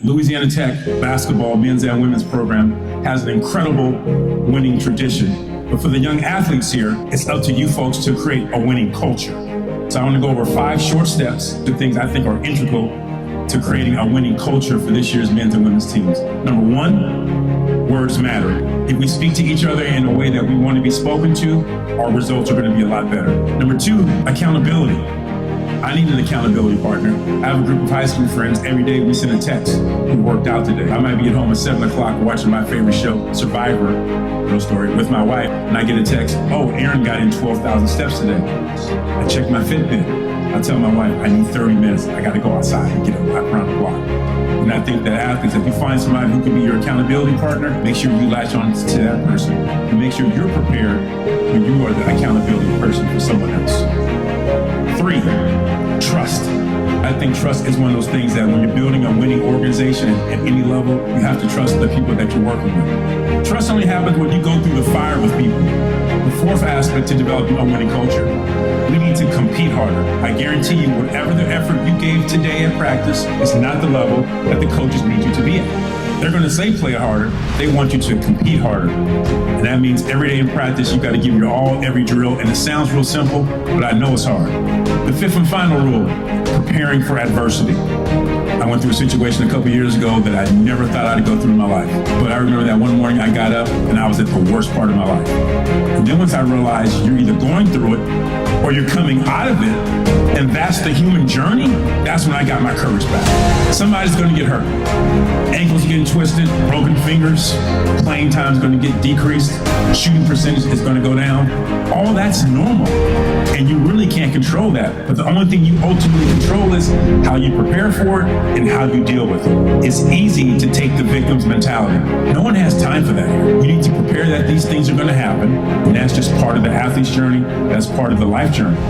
Louisiana Tech basketball men's and women's program has an incredible winning tradition. But for the young athletes here, it's up to you folks to create a winning culture. So I want to go over 5 short steps to things I think are integral to creating a winning culture for this year's men's and women's teams. Number 1, words matter. If we speak to each other in a way that we want to be spoken to, our results are going to be a lot better. Number 2, accountability. I need an accountability partner. I have a group of high school friends. Every day we send a text. Who worked out today? I might be at home at 7 o'clock watching my favorite show, Survivor, real story, with my wife, and I get a text, oh, Aaron got in 12,000 steps today. I check my Fitbit. I tell my wife, I need 30 minutes. I got to go outside and get a lap around the block. And I think that athletes, if you find somebody who can be your accountability partner, make sure you latch on to that person and make sure you're prepared when you are the accountability person for someone else. 3, trust. I think trust is one of those things that when you're building a winning organization at any level, you have to trust the people that you're working with. Trust only happens when you go through the fire with people. The 4th aspect to developing a winning culture, we need to compete harder. I guarantee you, whatever the effort you gave today at practice is not the level that the coaches need you to be at. They're going to say play harder. They want you to compete harder. And that means every day in practice, you got to give your all every drill. And it sounds real simple, but I know it's hard. The 5th and final rule, preparing for adversity. I went through a situation a couple years ago that I never thought I'd go through in my life. But I remember that one morning I got up and I was at the worst part of my life. And then once I realized you're either going through it or you're coming out of it, and that's the human journey, that's when I got my courage back. Somebody's going to get hurt. Ankles getting twisted, broken fingers, playing time's going to get decreased, shooting percentage is going to go down. All that's normal, and you really can't control that. But the only thing you ultimately control is how you prepare for it and how you deal with it. It's easy to take the victim's mentality. No one has time for that. You need to prepare that these things are going to happen, and that's just part of the athlete's journey. That's part of the life journey.